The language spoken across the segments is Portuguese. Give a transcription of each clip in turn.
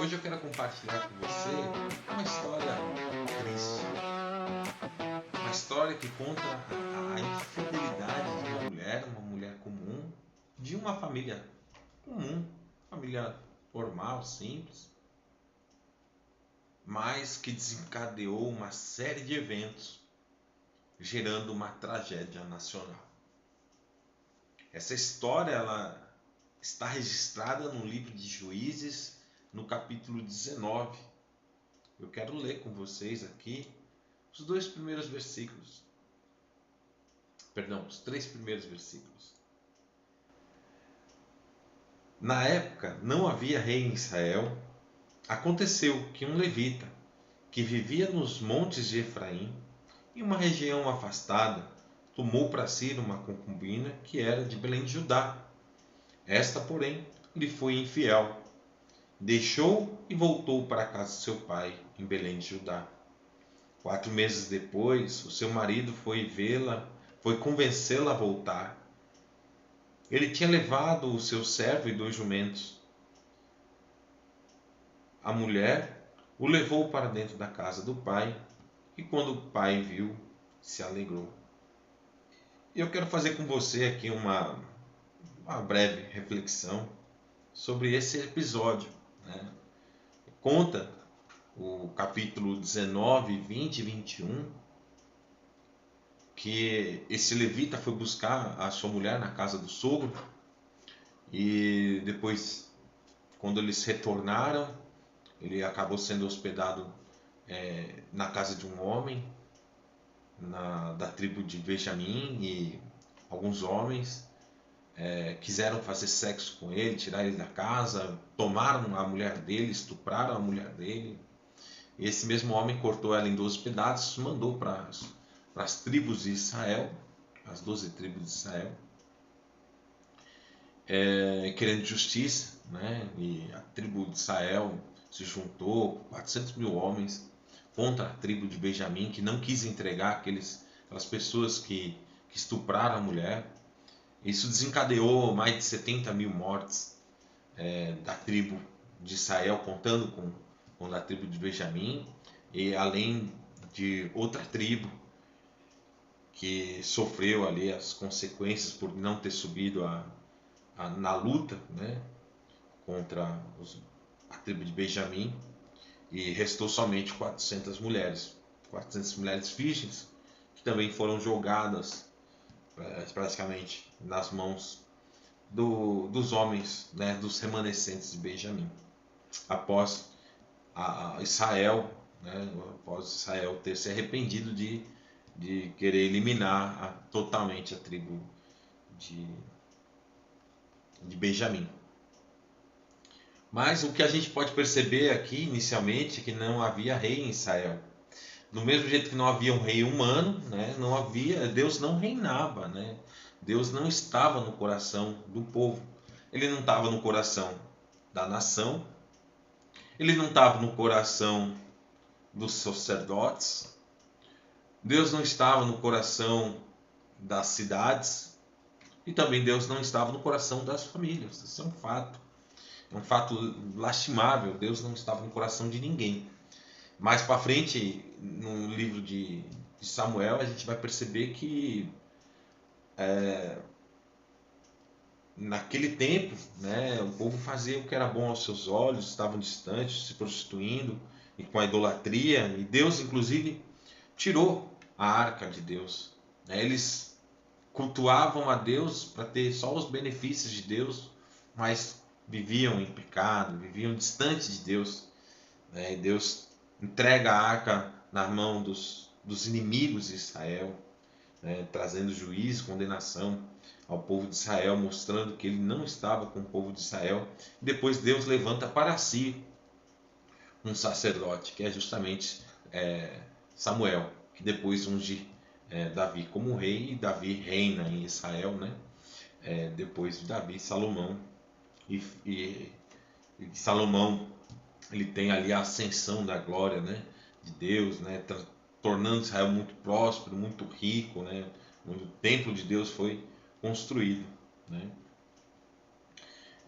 Hoje eu quero compartilhar com você uma história triste, uma história que conta a infidelidade de uma mulher comum, de uma família comum, família normal, simples, mas que desencadeou uma série de eventos, gerando uma tragédia nacional. Essa história ela está registrada no livro de Juízes, no capítulo 19. Eu quero ler com vocês aqui os dois primeiros versículos. Perdão, os três primeiros versículos. Na época não havia rei em Israel. Aconteceu que um levita, que vivia nos montes de Efraim, em uma região afastada, tomou para si uma concubina que era de Belém de Judá. Esta, porém, lhe foi infiel. Deixou e voltou para a casa de seu pai, em Belém de Judá. 4 meses depois, o seu marido foi vê-la, foi convencê-la a voltar. Ele tinha levado o seu servo e 2 jumentos. A mulher o levou para dentro da casa do pai, e quando o pai viu, se alegrou. E eu quero fazer com você aqui uma breve reflexão sobre esse episódio, né? Conta o capítulo 19, 20 e 21, que esse levita foi buscar a sua mulher na casa do sogro, e depois, quando eles retornaram, ele acabou sendo hospedado na casa de um homem da tribo de Benjamim, e alguns homens quiseram fazer sexo com ele, tirar ele da casa, tomaram a mulher dele, estupraram a mulher dele. E esse mesmo homem cortou ela em 12 pedaços, mandou para as tribos de Israel, as 12 tribos de Israel, querendo justiça, né? E a tribo de Israel se juntou, 400 mil homens, contra a tribo de Benjamim, que não quis entregar aquelas pessoas que estupraram a mulher. Isso desencadeou mais de 70 mil mortes da tribo de Israel, contando com a tribo de Benjamim, e além de outra tribo que sofreu ali as consequências por não ter subido na luta, né, contra a tribo de Benjamim, e restou somente 400 mulheres virgens, que também foram jogadas praticamente nas mãos dos homens, né, dos remanescentes de Benjamim, após Israel, né, após Israel ter se arrependido de querer eliminar totalmente a tribo de Benjamim. Mas o que a gente pode perceber aqui inicialmente é que não havia rei em Israel. Do mesmo jeito que não havia um rei humano, né, Deus não reinava, né? Deus não estava no coração do povo. Ele não estava no coração da nação. Ele não estava no coração dos sacerdotes. Deus não estava no coração das cidades. E também Deus não estava no coração das famílias. Isso é um fato. É um fato lastimável. Deus não estava no coração de ninguém. Mais para frente, no livro de Samuel, a gente vai perceber que naquele tempo, né, o povo fazia o que era bom aos seus olhos, estavam distantes, se prostituindo e com a idolatria, e Deus inclusive tirou a arca de Deus, né? Eles cultuavam a Deus para ter só os benefícios de Deus, mas viviam em pecado, viviam distante de Deus, né? E Deus entrega a arca na mão dos inimigos de Israel, né, trazendo juízo, condenação ao povo de Israel, mostrando que ele não estava com o povo de Israel. Depois Deus levanta para si um sacerdote, que é justamente Samuel, que depois unge Davi como rei, e Davi reina em Israel, né? Depois de Davi, Salomão, e Salomão, ele tem ali a ascensão da glória, né, de Deus, né, tornando Israel muito próspero, muito rico, né? O templo de Deus foi construído, né?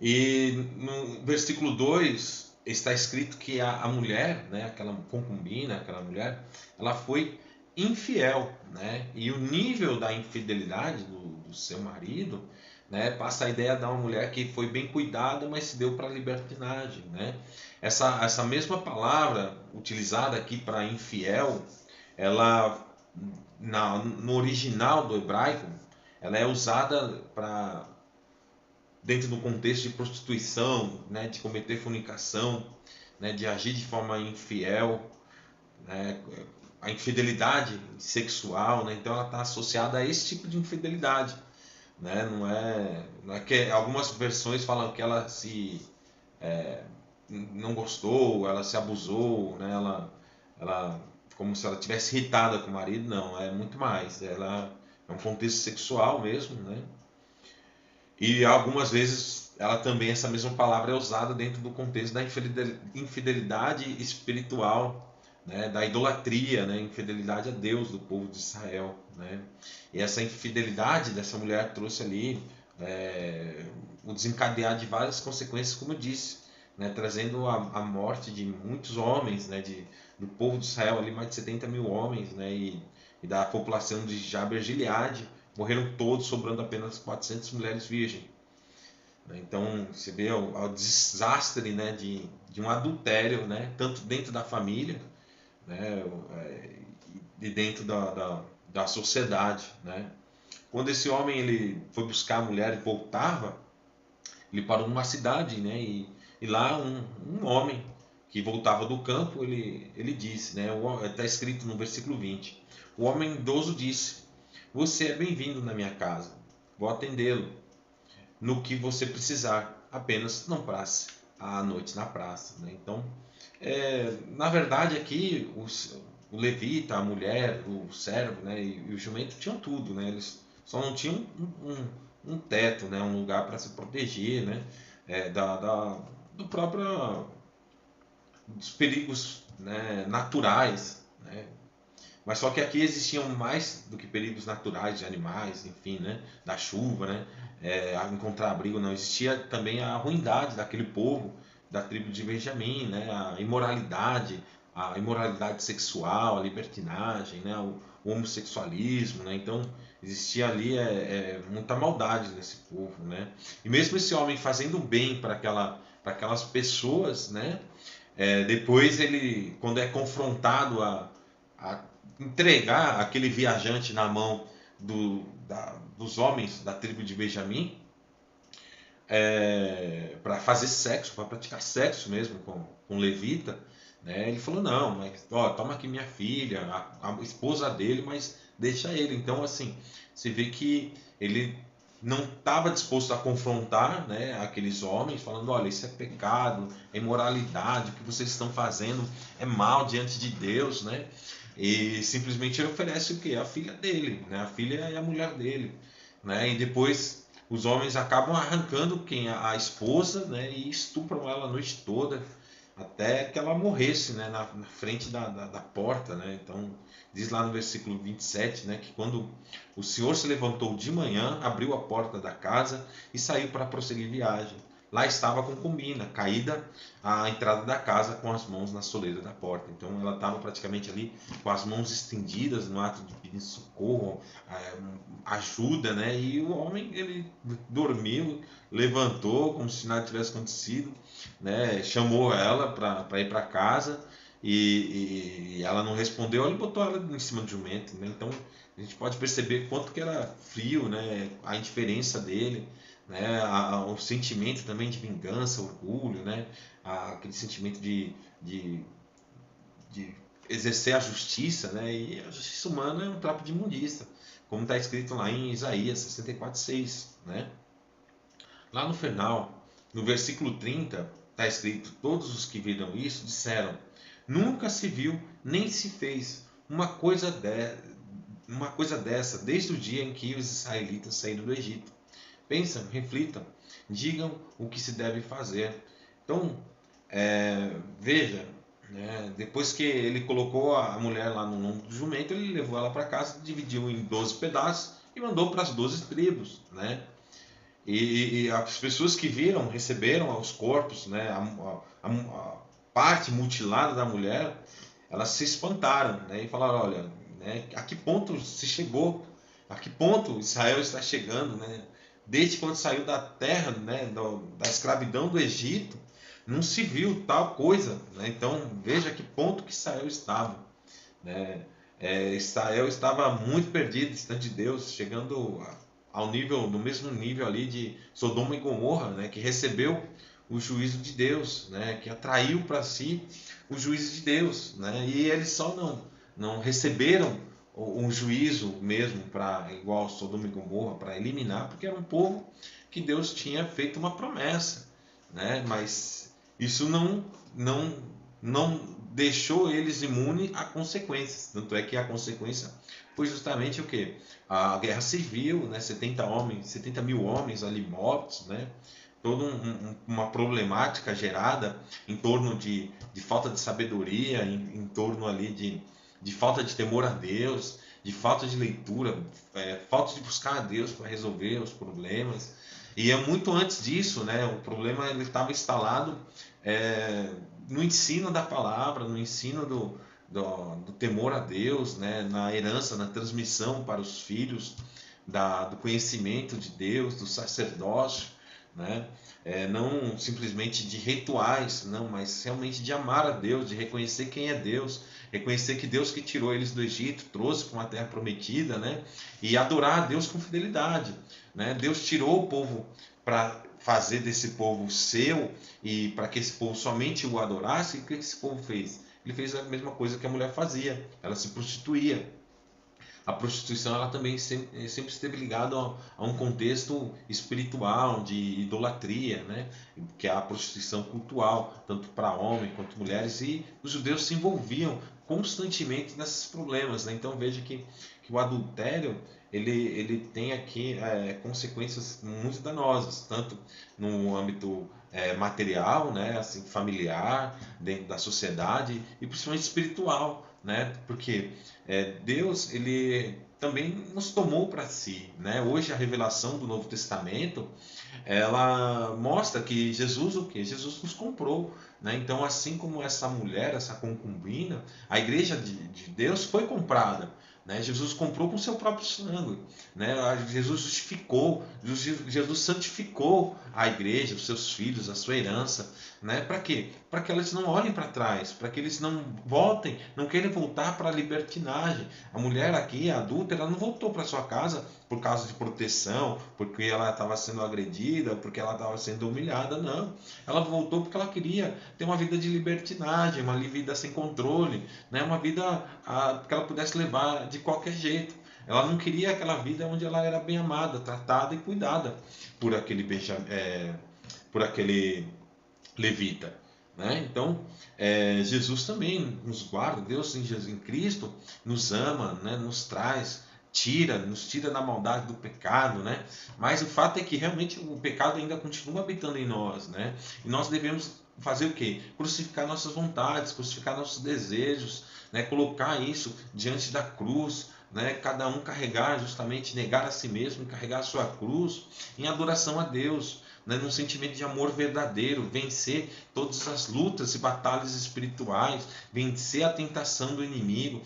E no versículo 2 está escrito que a mulher, né, aquela concubina, aquela mulher, ela foi infiel, né? E o nível da infidelidade do seu marido, né, passa a ideia de uma mulher que foi bem cuidada, mas se deu para a libertinagem, né? Essa mesma palavra utilizada aqui para infiel, ela no original do hebraico, ela é usada para dentro do contexto de prostituição, né, de cometer fornicação, né, de agir de forma infiel, né, a infidelidade sexual, né, então ela está associada a esse tipo de infidelidade, né, não é que algumas versões falam que ela se não gostou, ela se abusou, né, ela como se ela tivesse irritada com o marido, não, é muito mais, ela é um contexto sexual mesmo, né, e algumas vezes ela também, essa mesma palavra é usada dentro do contexto da infidelidade espiritual, né, da idolatria, né, infidelidade a Deus do povo de Israel, né. E essa infidelidade dessa mulher trouxe ali o desencadear de várias consequências, como eu disse, né, trazendo a morte de muitos homens, né, do povo de Israel, ali mais de 70 mil homens, né, e da população de Jaber Gileade, morreram todos, sobrando apenas 400 mulheres virgens. Então você vê o desastre, né, de um adultério, né, tanto dentro da família, né, e dentro da sociedade, né. Quando esse homem ele foi buscar a mulher e voltava, ele parou numa cidade, né, e lá um homem que voltava do campo, ele disse, né, está escrito no versículo 20, o homem idoso disse: você é bem-vindo na minha casa, vou atendê-lo no que você precisar, apenas não passe a noite na praça, né? Então, na verdade aqui o levita, a mulher, o servo, né, e o jumento tinham tudo, né? Eles só não tinham um teto, né, um lugar para se proteger, né, do próprio dos perigos, né, naturais, né? Mas só que aqui existiam mais do que perigos naturais de animais, enfim, né? Da chuva, né? Encontrar abrigo, não. Existia também a ruindade daquele povo, da tribo de Benjamim, né? A imoralidade sexual, a libertinagem, né? O homossexualismo, né? Então existia ali muita maldade nesse povo, né? E mesmo esse homem fazendo bem para aquelas pessoas, né? Depois ele, quando é confrontado a entregar aquele viajante na mão dos homens da tribo de Benjamim, para fazer sexo, para praticar sexo mesmo com levita, né? Ele falou: não, mas ó, toma aqui minha filha, a esposa dele, mas deixa ele. Então, assim, você vê que ele não estava disposto a confrontar, né, aqueles homens, falando: olha, isso é pecado, é imoralidade, o que vocês estão fazendo é mal diante de Deus, né? E simplesmente ele oferece o quê? A filha dele, né? A filha e a mulher dele, né? E depois os homens acabam arrancando quem? A esposa, né? E estupram ela a noite toda, até que ela morresse, né? Na frente da porta, né? Então diz lá no versículo 27, né? Que quando o Senhor se levantou de manhã, abriu a porta da casa e saiu para prosseguir viagem. Lá estava a concubina, caída à entrada da casa com as mãos na soleira da porta. Então ela estava praticamente ali com as mãos estendidas no ato de pedir socorro, ajuda, né? E o homem ele dormiu, levantou como se nada tivesse acontecido, né? Chamou ela para ir para casa e ela não respondeu. Ele botou ela em cima do jumento, né? Então a gente pode perceber quanto que era frio, né? A indiferença dele, né? O sentimento também de vingança, orgulho, né? Aquele sentimento de exercer a justiça, né? E a justiça humana é um trapo de imundícia, como está escrito lá em Isaías 64:6, né? Lá no final, no versículo 30, está escrito: todos os que viram isso disseram: nunca se viu nem se fez uma coisa dessa desde o dia em que os israelitas saíram do Egito. Pensam, reflitam, digam o que se deve fazer. Então, veja, né, depois que ele colocou a mulher lá no lombo do jumento, ele levou ela para casa, dividiu em 12 pedaços e mandou para as 12 tribos, né? E as pessoas que viram, receberam os corpos, né, a parte mutilada da mulher, elas se espantaram, né, e falaram, olha, né, a que ponto se chegou? A que ponto Israel está chegando, né? Desde quando saiu da terra, né, da escravidão do Egito, não se viu tal coisa, né? Então veja que ponto que Israel estava, né? Israel estava muito perdido, distante de Deus, chegando ao nível, no mesmo nível ali de Sodoma e Gomorra, né? Que recebeu o juízo de Deus, né? Que atraiu para si o juízo de Deus, né? E eles só não receberam um juízo mesmo para igual Sodoma e Gomorra para eliminar, porque era um povo que Deus tinha feito uma promessa, né? Mas isso não deixou eles imunes a consequências. Tanto é que a consequência foi justamente o que? A guerra civil, né? 70 mil homens ali mortos, né? Toda uma problemática gerada em torno de falta de sabedoria, em torno ali de falta de temor a Deus, de falta de leitura, falta de buscar a Deus para resolver os problemas. E é muito antes disso, né? O problema ele estava instalado no ensino da palavra, no ensino do temor a Deus, né? Na herança, na transmissão para os filhos do conhecimento de Deus, do sacerdócio, né? Não simplesmente de rituais, não, mas realmente de amar a Deus, de reconhecer quem é Deus, reconhecer que Deus que tirou eles do Egito, trouxe para uma terra prometida, né? E adorar a Deus com fidelidade, né? Deus tirou o povo para fazer desse povo seu e para que esse povo somente o adorasse. E o que esse povo fez? Ele fez a mesma coisa que a mulher fazia, ela se prostituía. A prostituição ela também sempre esteve ligada a um contexto espiritual de idolatria, né? Que é a prostituição cultural, tanto para homens quanto mulheres, e os judeus se envolviam constantemente nesses problemas, né? Então veja que o adultério ele tem aqui consequências muito danosas, tanto no âmbito material, né? Assim, familiar, dentro da sociedade e principalmente espiritual, né? Porque Deus ele também nos tomou para si, né? Hoje a revelação do Novo Testamento ela mostra que Jesus o que? Jesus nos comprou, né? Então assim como essa mulher, essa concubina, a igreja de Deus foi comprada, né? Jesus comprou com seu próprio sangue, né? Jesus justificou, Jesus santificou a igreja, os seus filhos, a sua herança, né? Para quê? Para que eles não olhem para trás, para que eles não voltem, não queiram voltar para a libertinagem. A mulher aqui, a adulta, ela não voltou para sua casa por causa de proteção, porque ela estava sendo agredida, porque ela estava sendo humilhada, não. Ela voltou porque ela queria ter uma vida de libertinagem, uma vida sem controle, né? Uma vida que ela pudesse levar de qualquer jeito. Ela não queria aquela vida onde ela era bem amada, tratada e cuidada por por aquele levita, né? Então Jesus também nos guarda, Deus em Cristo nos ama, né? Nos traz, nos tira da maldade do pecado, né? Mas o fato é que realmente o pecado ainda continua habitando em nós, né? E nós devemos fazer o quê? Crucificar nossas vontades, crucificar nossos desejos, né? Colocar isso diante da cruz, né? Cada um carregar, justamente negar a si mesmo, carregar a sua cruz em adoração a Deus, né, num sentimento de amor verdadeiro, vencer todas as lutas e batalhas espirituais, vencer a tentação do inimigo,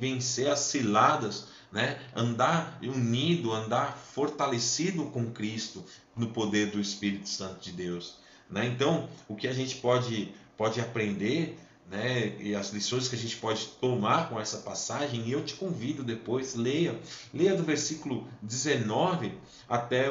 vencer as ciladas, né, andar unido, andar fortalecido com Cristo no poder do Espírito Santo de Deus, né? Então, o que a gente pode aprender, né, e as lições que a gente pode tomar com essa passagem, e eu te convido depois, leia do versículo 19 até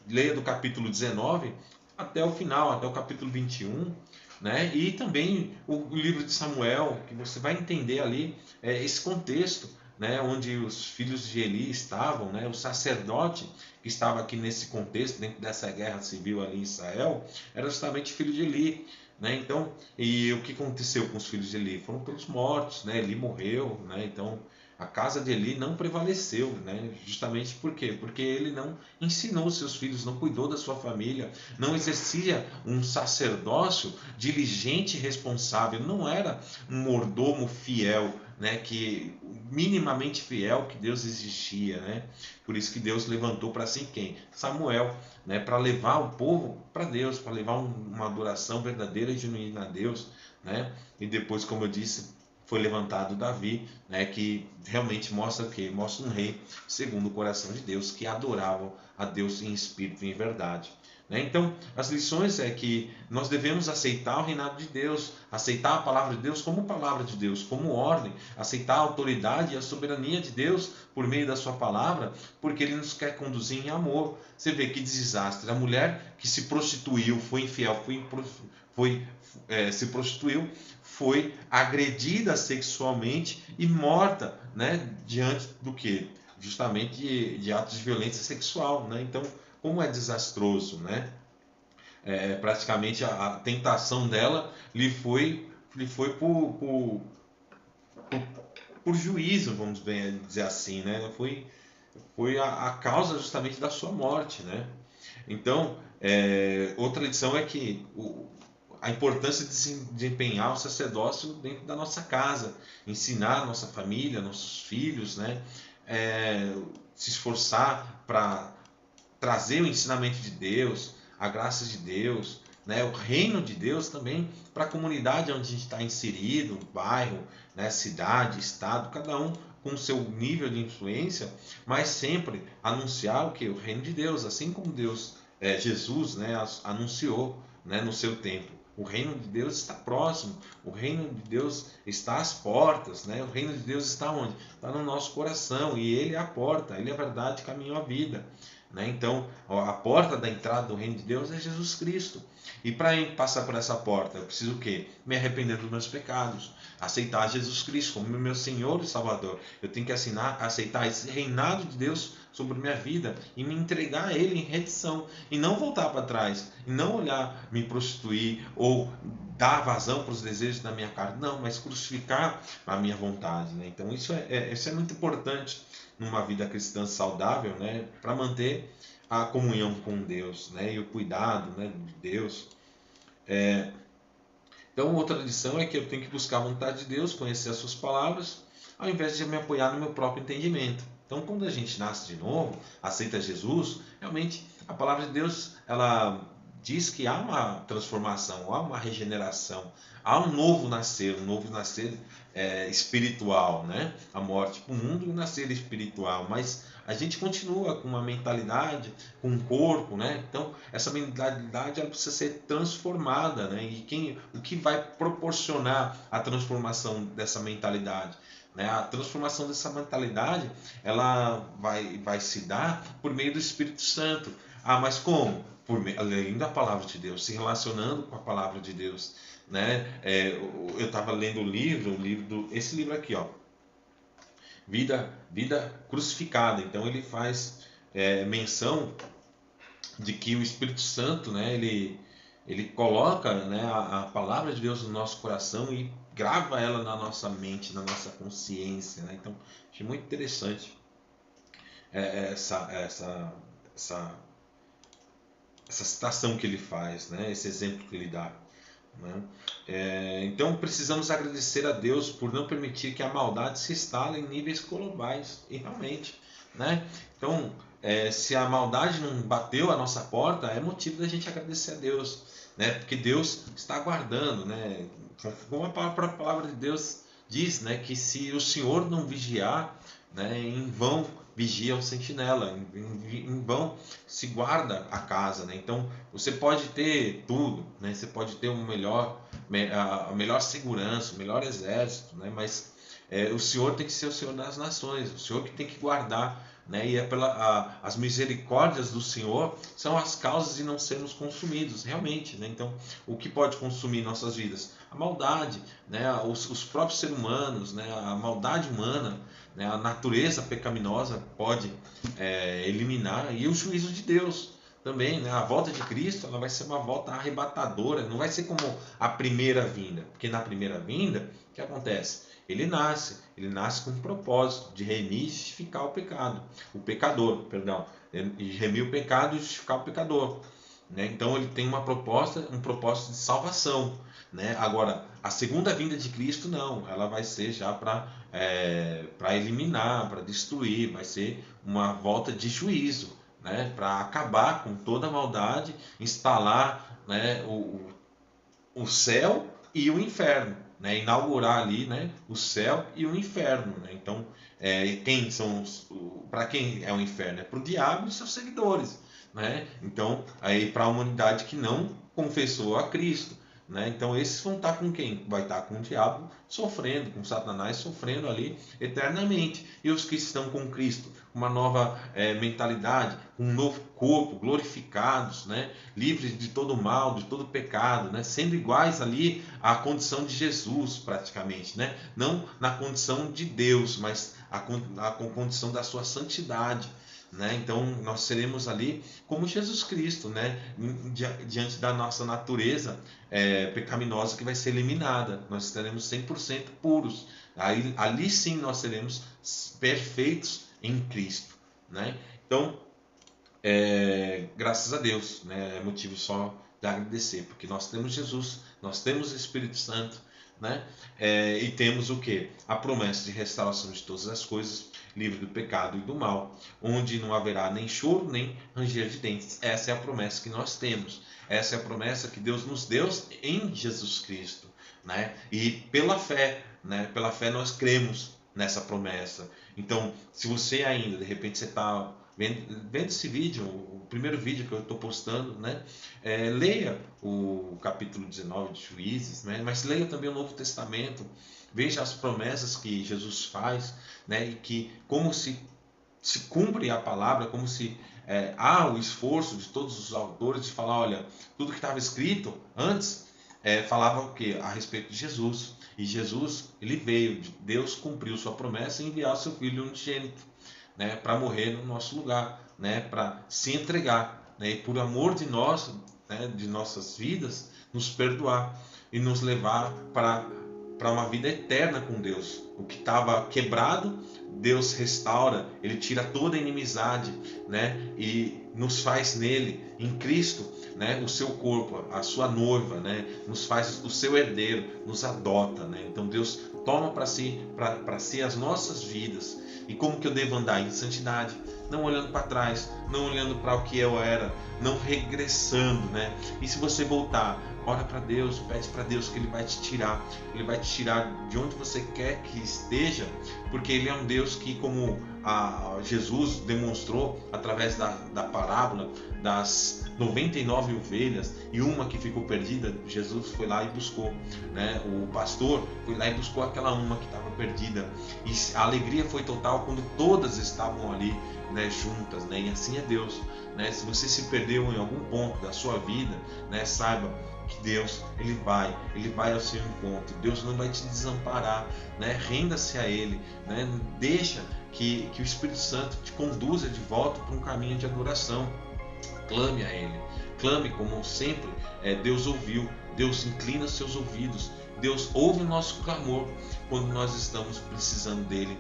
leia do capítulo 19 até o final, até o capítulo 21, né? E também o livro de Samuel, que você vai entender ali esse contexto, né, onde os filhos de Eli estavam, né, o sacerdote que estava aqui nesse contexto, dentro dessa guerra civil ali em Israel, era justamente filho de Eli, né? Então, e o que aconteceu com os filhos de Eli? Foram todos mortos, né? Eli morreu, né? Então, a casa de Eli não prevaleceu, né? Justamente por quê? Porque ele não ensinou seus filhos, não cuidou da sua família, não exercia um sacerdócio diligente e responsável, não era um mordomo fiel, né, que minimamente fiel que Deus existia, né? Por isso que Deus levantou para si quem? Samuel, né, para levar o povo para Deus, para levar uma adoração verdadeira e genuína a Deus, né? E depois, como eu disse, foi levantado Davi, né, que realmente mostra o quê? Mostra um rei segundo o coração de Deus, que adorava a Deus em espírito e em verdade. Então, as lições é que nós devemos aceitar o reinado de Deus, aceitar a palavra de Deus como palavra de Deus, como ordem, aceitar a autoridade e a soberania de Deus por meio da sua palavra, porque Ele nos quer conduzir em amor. Você vê que desastre. A mulher que se prostituiu, foi infiel, se prostituiu, foi agredida sexualmente e morta, né, diante do que? Justamente de atos de violência sexual, né? Então, como é desastroso, né? Praticamente a tentação dela lhe foi por juízo, vamos bem dizer assim, né? Foi a causa justamente da sua morte, né? Então, outra lição é que a importância de se desempenhar o sacerdócio dentro da nossa casa, ensinar a nossa família, nossos filhos, né? Se esforçar para trazer o ensinamento de Deus, a graça de Deus, né, o reino de Deus também para a comunidade onde a gente está inserido, bairro, né, cidade, estado, cada um com o seu nível de influência, mas sempre anunciar o que? O reino de Deus, assim como Jesus, né, anunciou, né, no seu tempo. O reino de Deus está próximo, o reino de Deus está às portas, né? O reino de Deus está onde? Está no nosso coração, e Ele é a porta, Ele é a verdade, caminho à vida. Né? Então, a porta da entrada do reino de Deus é Jesus Cristo. E para passar por essa porta, eu preciso o quê? Me arrepender dos meus pecados, aceitar Jesus Cristo como meu Senhor e Salvador. Eu tenho que aceitar esse reinado de Deus sobre minha vida e me entregar a Ele em redição. E não voltar para trás, e não olhar, me prostituir ou dar vazão para os desejos da minha carne. Não, mas crucificar a minha vontade. Né? Então isso é muito importante numa vida cristã saudável, né, para manter a comunhão com Deus, né, e o cuidado, né, de Deus. Então, outra lição é que eu tenho que buscar a vontade de Deus, conhecer as suas palavras, ao invés de me apoiar no meu próprio entendimento. Então, quando a gente nasce de novo, aceita Jesus, realmente a palavra de Deus, ela diz que há uma transformação, há uma regeneração, há um novo nascer espiritual, né? A morte para o mundo e o nascer espiritual, mas a gente continua com uma mentalidade, com um corpo, né? Então essa mentalidade ela precisa ser transformada, né? E o que vai proporcionar a transformação dessa mentalidade? Né? A transformação dessa mentalidade ela vai se dar por meio do Espírito Santo. Mas como? Além da palavra de Deus, se relacionando com a palavra de Deus. Né? Eu estava lendo esse livro aqui, ó, Vida Crucificada. Então ele faz menção de que o Espírito Santo, né, ele coloca, né, a palavra de Deus no nosso coração e grava ela na nossa mente, na nossa consciência. Né? Então achei muito interessante essa citação que ele faz, né? Esse exemplo que ele dá. Né? Então precisamos agradecer a Deus por não permitir que a maldade se instale em níveis globais. E realmente, né? Então, se a maldade não bateu a nossa porta, é motivo da gente agradecer a Deus, né? Porque Deus está aguardando, né? Como a própria palavra de Deus diz, né? Que se o Senhor não vigiar, né? Em vão vigia o sentinela, em vão se guarda a casa, né? Então você pode ter tudo, né? Você pode ter a melhor segurança, o melhor exército, né? Mas o Senhor tem que ser o Senhor das nações, o Senhor que tem que guardar, né? E as misericórdias do Senhor são as causas de não sermos consumidos, realmente, né? Então o que pode consumir nossas vidas? A maldade, né? Os próprios seres humanos, né? A maldade humana, né? A natureza pecaminosa pode eliminar, e o juízo de Deus também, né? A volta de Cristo ela vai ser uma volta arrebatadora, não vai ser como a primeira vinda, porque na primeira vinda o que acontece? Ele nasce com um propósito de remir e justificar o pecador, perdão, e remir o pecado e justificar o pecador. Né? Então ele tem um propósito de salvação. Né? Agora, a segunda vinda de Cristo não, ela vai ser já para para eliminar, para destruir, vai ser uma volta de juízo, né, para acabar com toda a maldade, instalar, né, o céu e o inferno, né, inaugurar ali, né, o céu e o inferno, né? Então, para quem é o inferno? É para o diabo e seus seguidores, né? Então, aí para a humanidade que não confessou a Cristo, né? Então, esses vão estar com quem? Vai estar com o diabo sofrendo, com Satanás sofrendo ali eternamente. E os que estão com Cristo, uma nova mentalidade, um novo corpo, glorificados, né? Livres de todo mal, de todo pecado, né? Sendo iguais ali à condição de Jesus, praticamente, né? Não na condição de Deus, mas a condição da sua santidade. Né? Então nós seremos ali como Jesus Cristo, né? Diante da nossa natureza pecaminosa que vai ser eliminada, nós estaremos 100% puros. Ali sim nós seremos perfeitos em Cristo, né? Então, graças a Deus, né? É motivo só de agradecer, porque nós temos Jesus, nós temos o Espírito Santo, né? E temos o que? A promessa de restauração de todas as coisas, livre do pecado e do mal, onde não haverá nem choro, nem ranger de dentes. Essa é a promessa que nós temos. Essa é a promessa que Deus nos deu em Jesus Cristo, né? E pela fé, né? Pela fé nós cremos nessa promessa. Então, se você ainda, de repente, você está vendo esse vídeo, o primeiro vídeo que eu estou postando, né? Leia o capítulo 19 de Juízes, né? Mas leia também o Novo Testamento, veja as promessas que Jesus faz, né? E que como se cumpre a palavra, como se há o esforço de todos os autores de falar, olha, tudo que estava escrito antes falava o quê? A respeito de Jesus. E Jesus, ele veio, Deus cumpriu sua promessa em enviar o seu Filho unigênito, né, para morrer no nosso lugar, né, para se entregar, né, e por amor de nós, né, de nossas vidas, nos perdoar e nos levar para uma vida eterna com Deus. O que estava quebrado, Deus restaura, Ele tira toda a inimizade, né, e nos faz nele, em Cristo, né, o seu corpo, a sua noiva, né, nos faz o seu herdeiro, nos adota, né? Então Deus toma para si as nossas vidas. E como que eu devo andar? Em santidade, não olhando para trás, não olhando para o que eu era, não regressando, né? E se você voltar, ora para Deus, pede para Deus que Ele vai te tirar. Ele vai te tirar de onde você quer que esteja, porque Ele é um Deus que, como Jesus demonstrou através da parábola das 99 ovelhas e uma que ficou perdida, Jesus foi lá e buscou, né? O pastor foi lá e buscou aquela uma que estava perdida, e a alegria foi total quando todas estavam ali, né, juntas, né? E assim é Deus, né? Se você se perdeu em algum ponto da sua vida, né, saiba que Deus, Ele vai ao seu encontro. Deus não vai te desamparar, né? Renda-se a Ele, né? Deixa que o Espírito Santo te conduza de volta para um caminho de adoração. Clame a Ele, clame como sempre. Deus ouviu, Deus inclina seus ouvidos, Deus ouve o nosso clamor quando nós estamos precisando dEle,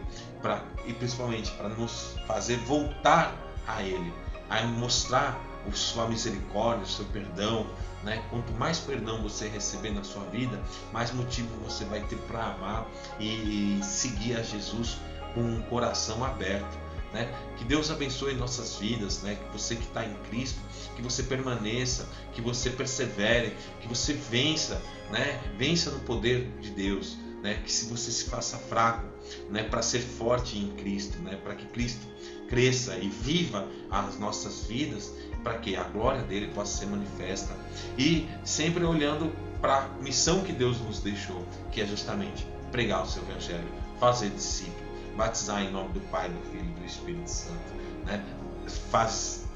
e principalmente para nos fazer voltar a Ele, a mostrar a sua misericórdia, o seu perdão, né? Quanto mais perdão você receber na sua vida, mais motivo você vai ter para amar e seguir a Jesus com um coração aberto, né? Que Deus abençoe nossas vidas, né? Que você que está em Cristo, que você permaneça, que você persevere, que você vença, né? Vença no poder de Deus, né? Que se você se faça fraco, né? Para ser forte em Cristo, né? Para que Cristo cresça e viva as nossas vidas, para que a glória dele possa ser manifesta, e sempre olhando para a missão que Deus nos deixou, que é justamente pregar o seu evangelho, fazer discípulo, batizar em nome do Pai, do Filho e do Espírito Santo, né?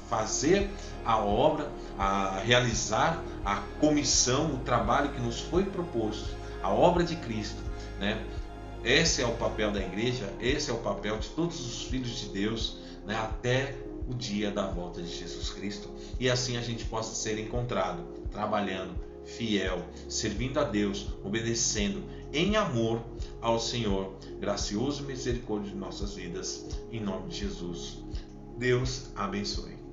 Fazer a obra, realizar a comissão, o trabalho que nos foi proposto, a obra de Cristo, né? Esse é o papel da igreja, esse é o papel de todos os filhos de Deus, né? Até o dia da volta de Jesus Cristo, e assim a gente possa ser encontrado trabalhando, fiel, servindo a Deus, obedecendo em amor ao Senhor, gracioso e misericórdia de nossas vidas, em nome de Jesus. Deus abençoe.